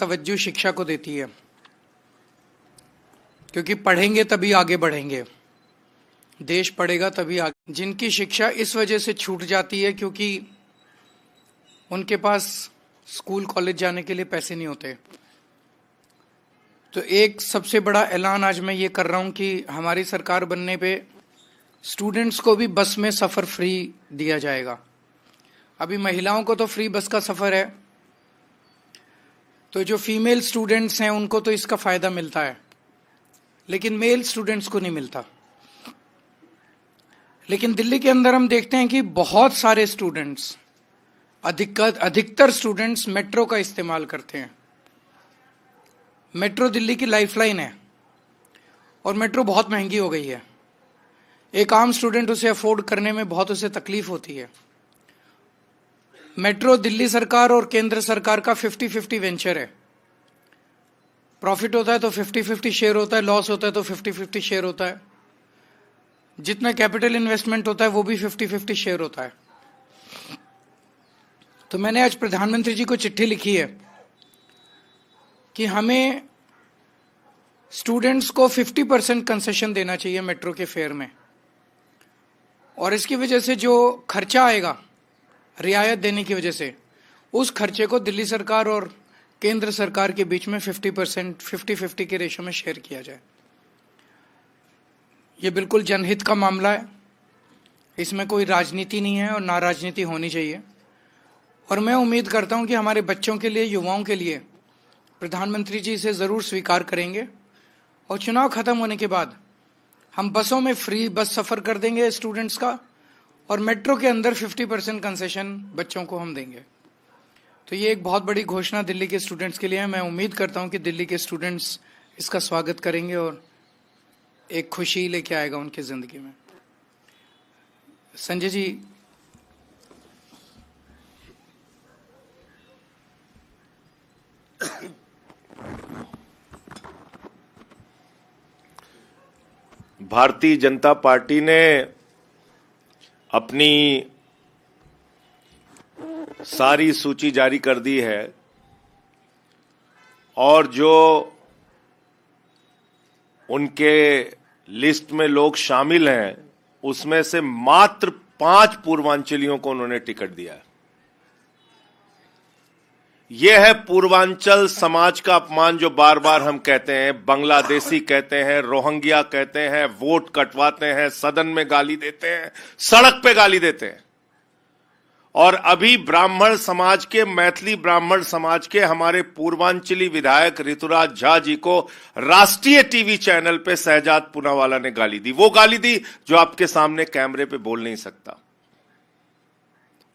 तवज्जो शिक्षा को देती है, क्योंकि पढ़ेंगे तभी आगे बढ़ेंगे, देश पढ़ेगा तभी आगे। जिनकी शिक्षा इस वजह से छूट जाती है क्योंकि उनके पास स्कूल कॉलेज जाने के लिए पैसे नहीं होते। तो एक सबसे बड़ा ऐलान आज मैं ये कर रहा हूँ कि हमारी सरकार बनने पे स्टूडेंट्स को भी बस में सफ़र फ्री दिया जाएगा। अभी महिलाओं को तो फ्री बस का सफ़र है, तो जो फीमेल स्टूडेंट्स हैं उनको तो इसका फ़ायदा मिलता है, लेकिन मेल स्टूडेंट्स को नहीं मिलता। लेकिन दिल्ली के अंदर हम देखते हैं कि बहुत सारे स्टूडेंट्स, अधिकतर स्टूडेंट्स मेट्रो का इस्तेमाल करते हैं। मेट्रो दिल्ली की लाइफलाइन है और मेट्रो बहुत महंगी हो गई है। एक आम स्टूडेंट उसे अफोर्ड करने में बहुत उसे तकलीफ होती है। मेट्रो दिल्ली सरकार और केंद्र सरकार का 50-50 वेंचर है। प्रॉफिट होता है तो 50-50 शेयर होता है, लॉस होता है तो 50-50 शेयर होता है। जितना कैपिटल इन्वेस्टमेंट होता है वो भी 50-50 शेयर होता है। तो मैंने आज प्रधानमंत्री जी को चिट्ठी लिखी है कि हमें स्टूडेंट्स को 50% कंसेशन देना चाहिए मेट्रो के फेयर में, और इसकी वजह से जो खर्चा आएगा रियायत देने की वजह से, उस खर्चे को दिल्ली सरकार और केंद्र सरकार के बीच में 50% के रेशो में शेयर किया जाए। ये बिल्कुल जनहित का मामला है, इसमें कोई राजनीति नहीं है और ना राजनीति होनी चाहिए। और मैं उम्मीद करता हूं कि हमारे बच्चों के लिए, युवाओं के लिए प्रधानमंत्री जी इसे ज़रूर स्वीकार करेंगे और चुनाव खत्म होने के बाद हम बसों में फ्री बस सफ़र कर देंगे स्टूडेंट्स का, और मेट्रो के अंदर 50% कंसेशन बच्चों को हम देंगे। तो ये एक बहुत बड़ी घोषणा दिल्ली के स्टूडेंट्स के लिए है। मैं उम्मीद करता हूं कि दिल्ली के स्टूडेंट्स इसका स्वागत करेंगे और एक खुशी लेके आएगा उनकी ज़िंदगी में। संजय जी, भारतीय जनता पार्टी ने अपनी सारी सूची जारी कर दी है और जो उनके लिस्ट में लोग शामिल हैं उसमें से मात्र 5 पूर्वांचलियों को उन्होंने टिकट दिया है। यह है पूर्वांचल समाज का अपमान जो बार बार हम कहते हैं। बांग्लादेशी कहते हैं, रोहिंग्या कहते हैं, वोट कटवाते हैं, सदन में गाली देते हैं, सड़क पे गाली देते हैं। और अभी ब्राह्मण समाज के, मैथिली ब्राह्मण समाज के हमारे पूर्वांचली विधायक ऋतुराज झा जी को राष्ट्रीय टीवी चैनल पे शहजाद पूनावाला ने गाली दी। वो गाली दी जो आपके सामने कैमरे पे बोल नहीं सकता।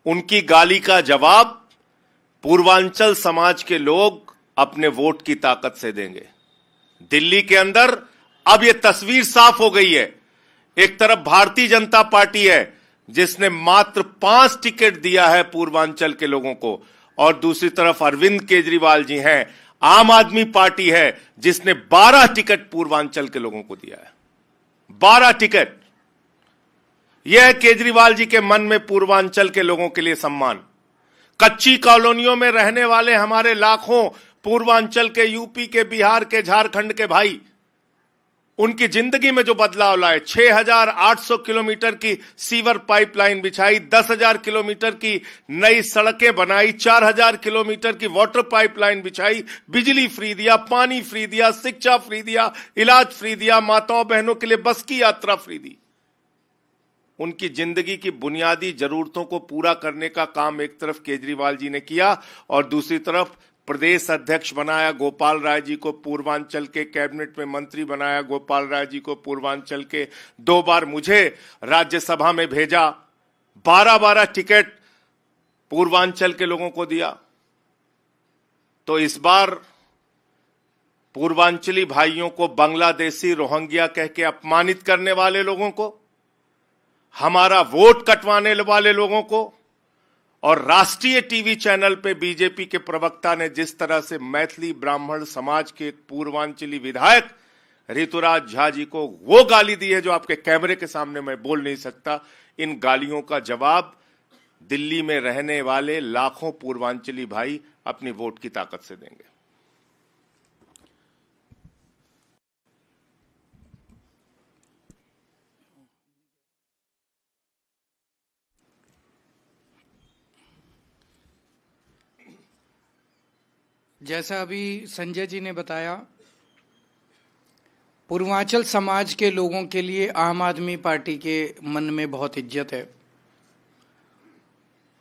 उनकी गाली का जवाब पूर्वांचल समाज के लोग अपने वोट की ताकत से देंगे। दिल्ली के अंदर अब यह तस्वीर साफ हो गई है। एक तरफ भारतीय जनता पार्टी है जिसने मात्र 5 टिकट दिया है पूर्वांचल के लोगों को, और दूसरी तरफ अरविंद केजरीवाल जी हैं, आम आदमी पार्टी है जिसने 12 टिकट पूर्वांचल के लोगों को दिया है। 12 टिकट। यह है केजरीवाल जी के मन में पूर्वांचल के लोगों के लिए सम्मान। कच्ची कॉलोनियों में रहने वाले हमारे लाखों पूर्वांचल के, यूपी के, बिहार के, झारखंड के भाई, उनकी जिंदगी में जो बदलाव लाए। 6,800 किलोमीटर की सीवर पाइपलाइन बिछाई, 10,000 किलोमीटर की नई सड़कें बनाई, 4,000 किलोमीटर की वाटर पाइपलाइन बिछाई, बिजली फ्री दिया, पानी फ्री दिया, शिक्षा फ्री दिया, इलाज फ्री दिया, माताओं बहनों के लिए बस की यात्रा फ्री दी। उनकी जिंदगी की बुनियादी जरूरतों को पूरा करने का काम एक तरफ केजरीवाल जी ने किया और दूसरी तरफ प्रदेश अध्यक्ष बनाया गोपाल राय जी को, पूर्वांचल के कैबिनेट में मंत्री बनाया गोपाल राय जी को, पूर्वांचल के 2 बार मुझे राज्यसभा में भेजा, 12-12 टिकट पूर्वांचल के लोगों को दिया। तो इस बार पूर्वांचली भाइयों को बांग्लादेशी, रोहिंग्या कह के अपमानित करने वाले लोगों को, हमारा वोट कटवाने वाले लोगों को, और राष्ट्रीय टीवी चैनल पे बीजेपी के प्रवक्ता ने जिस तरह से मैथिली ब्राह्मण समाज के पूर्वांचली विधायक ऋतुराज झा जी को वो गाली दी है जो आपके कैमरे के सामने मैं बोल नहीं सकता, इन गालियों का जवाब दिल्ली में रहने वाले लाखों पूर्वांचली भाई अपनी वोट की ताकत से देंगे। जैसा अभी संजय जी ने बताया, पूर्वांचल समाज के लोगों के लिए आम आदमी पार्टी के मन में बहुत इज्जत है।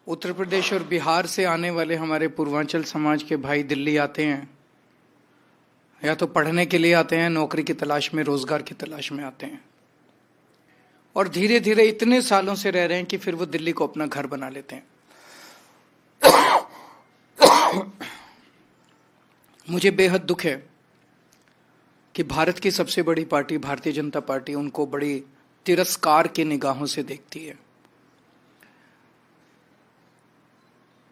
उत्तर प्रदेश और बिहार से आने वाले हमारे पूर्वांचल समाज के भाई दिल्ली आते हैं, या तो पढ़ने के लिए आते हैं, नौकरी की तलाश में, रोजगार की तलाश में आते हैं, और धीरे धीरे इतने सालों से रह रहे हैं कि फिर वो दिल्ली को अपना घर बना लेते हैं। मुझे बेहद दुख है कि भारत की सबसे बड़ी पार्टी भारतीय जनता पार्टी उनको बड़ी तिरस्कार की निगाहों से देखती है।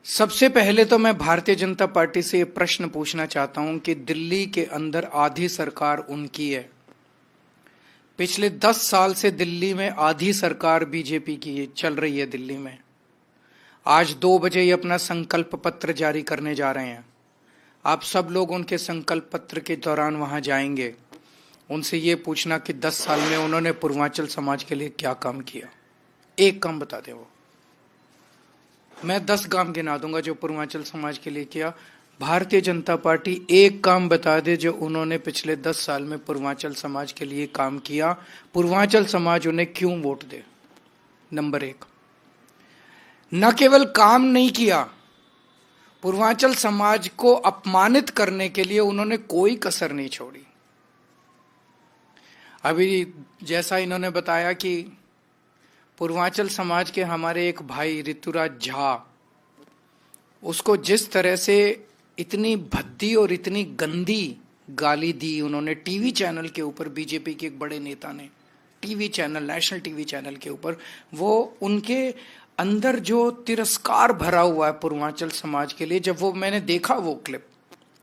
सबसे पहले तो मैं भारतीय जनता पार्टी से ये प्रश्न पूछना चाहता हूं कि दिल्ली के अंदर आधी सरकार उनकी है। पिछले 10 साल से दिल्ली में आधी सरकार बीजेपी की चल रही है दिल्ली में। आज 2 बजे ये अपना संकल्प पत्र जारी करने जा रहे हैं। आप सब लोग उनके संकल्प पत्र के दौरान वहां जाएंगे, उनसे ये पूछना कि 10 साल में उन्होंने पूर्वांचल समाज के लिए क्या काम किया। एक काम बता दें वो। मैं 10 काम गिना दूंगा जो पूर्वांचल समाज के लिए किया। भारतीय जनता पार्टी एक काम बता दे जो उन्होंने पिछले 10 साल में पूर्वांचल समाज के लिए काम किया। पूर्वांचल समाज उन्हें क्यों वोट दे। नंबर 1, न केवल काम नहीं किया, पूर्वांचल समाज को अपमानित करने के लिए उन्होंने कोई कसर नहीं छोड़ी। अभी जैसा इन्होंने बताया कि पूर्वांचल समाज के हमारे एक भाई ऋतुराज झा, उसको जिस तरह से इतनी भद्दी और इतनी गंदी गाली दी उन्होंने टीवी चैनल के ऊपर, बीजेपी के एक बड़े नेता ने TV channel, national TV channel के ऊपर, वो उनके अंदर जो तिरस्कार भरा हुआ है पूर्वांचल समाज के लिए, जब वो मैंने देखा वो क्लिप,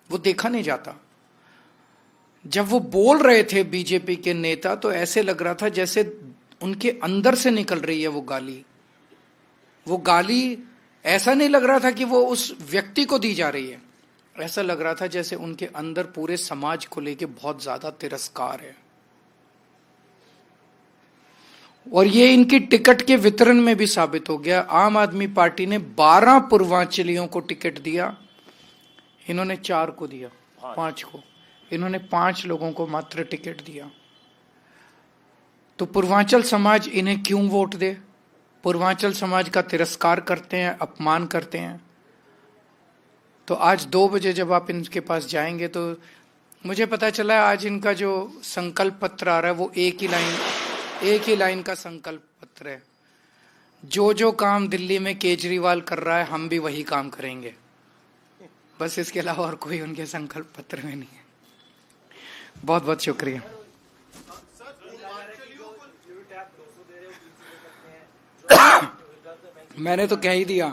वो देखा नहीं जाता। जब वो बोल रहे थे बीजेपी के नेता, तो ऐसे लग रहा था जैसे उनके अंदर से निकल रही है वो गाली। वो गाली ऐसा नहीं लग रहा था कि वो उस व्यक्ति को दी जा रही है, ऐसा लग रहा था जैसे उनके अंदर पूरे समाज को लेके बहुत ज्यादा तिरस्कार है। और ये इनकी टिकट के वितरण में भी साबित हो गया। आम आदमी पार्टी ने 12 पूर्वांचलियों को टिकट दिया, इन्होंने 4 को दिया, 5 को, इन्होंने 5 लोगों को मात्र टिकट दिया। तो पूर्वांचल समाज इन्हें क्यों वोट दे। पूर्वांचल समाज का तिरस्कार करते हैं, अपमान करते हैं। तो आज 2 बजे जब आप इनके पास जाएंगे, तो मुझे पता चला आज इनका जो संकल्प पत्र आ रहा है वो एक ही लाइन का संकल्प पत्र है। जो काम दिल्ली में केजरीवाल कर रहा है, हम भी वही काम करेंगे। बस इसके अलावा और कोई उनके संकल्प पत्र में नहीं है। बहुत बहुत शुक्रिया। मैंने तो कह ही दिया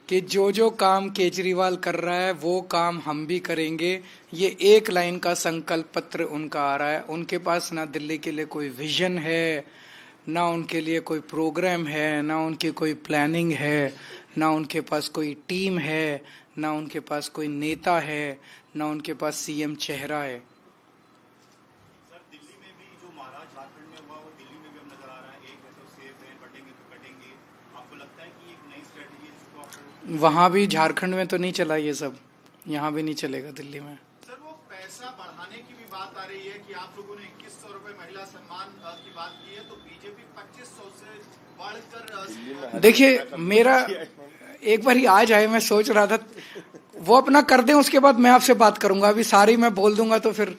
कि जो काम केजरीवाल कर रहा है वो काम हम भी करेंगे। ये एक लाइन का संकल्प पत्र उनका आ रहा है। उनके पास ना दिल्ली के लिए कोई विजन है, ना उनके लिए कोई प्रोग्राम है, ना उनकी कोई प्लानिंग है, ना उनके पास कोई टीम है, ना उनके पास कोई नेता है, ना उनके पास सीएम चेहरा है। सर, दिल्ली में भी जो महाराज झारखंड में हुआ वो दिल्ली में भी अब नजर आ रहा है। एक है तो सेफ है, बटेंगे तो कटेंगे। आपको लगता है कि एक नई स्ट्रेटजी है जिसको आपको वहां भी झारखंड में तो नहीं चला ये सब, यहाँ भी नहीं चलेगा दिल्ली में। सर, वो पैसा बढ़ाने की भी बात आ रही है कि आप लोगों ने 2100 रुपए महिला सम्मान की बात की है, तो बीजेपी 2500 से बढ़कर देखिए, मेरा एक बार ही आ जाए, मैं सोच रहा था वो अपना कर दें, उसके बाद मैं आपसे बात करूंगा। अभी सारी मैं बोल दूंगा तो फिर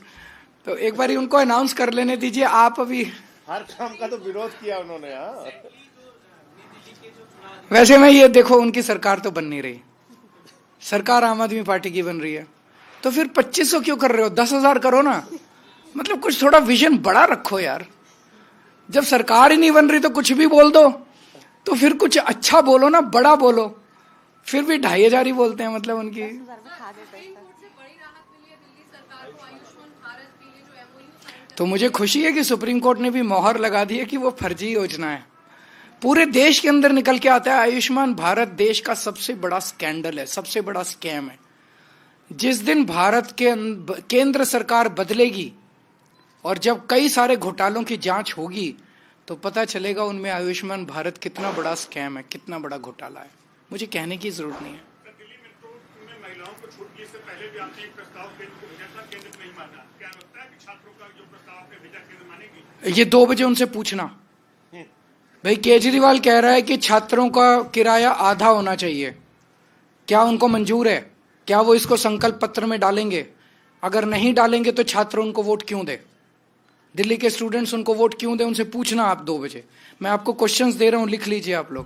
तो एक बार ही उनको अनाउंस कर लेने दीजिए। आप अभी हर काम का तो विरोध किया उन्होंने। वैसे मैं ये देखो, उनकी सरकार तो बन नहीं रही, सरकार आम आदमी पार्टी की बन रही है, तो फिर 2500 क्यों कर रहे हो? 10,000 करो ना। मतलब कुछ थोड़ा विजन बड़ा रखो यार। जब सरकार ही नहीं बन रही तो कुछ भी बोल दो, तो फिर कुछ अच्छा बोलो ना, बड़ा बोलो। फिर भी 2,500 ही बोलते हैं। मतलब उनकी तो मुझे खुशी है कि सुप्रीम कोर्ट ने भी मोहर लगा दी है कि वो फर्जी योजना है। पूरे देश के अंदर निकल के आता है आयुष्मान भारत देश का सबसे बड़ा स्कैंडल है, सबसे बड़ा स्कैम है। जिस दिन भारत के केंद्र सरकार बदलेगी और जब कई सारे घोटालों की जांच होगी, तो पता चलेगा उनमें आयुष्मान भारत कितना बड़ा स्कैम है, कितना बड़ा घोटाला है। मुझे कहने की जरूरत नहीं है। दिल्ली मेट्रो में महिलाओं को छुट्टी से पहले भी आपने एक प्रस्ताव केंद्र को भेजा था, केंद्र नहीं माना। क्या लगता है कि छात्रों का जो प्रस्ताव आपने भेजा केंद्र मानेगी? ये 2 बजे उनसे पूछना। भाई केजरीवाल कह रहा है कि छात्रों का किराया आधा होना चाहिए, क्या उनको मंजूर है? क्या वो इसको संकल्प पत्र में डालेंगे? अगर नहीं डालेंगे तो छात्र उनको वोट क्यों दे? दिल्ली के स्टूडेंट्स उनको वोट क्यों दे? उनसे पूछना आप 2 बजे। मैं आपको क्वेश्चंस दे रहा हूं, लिख लीजिए आप लोग।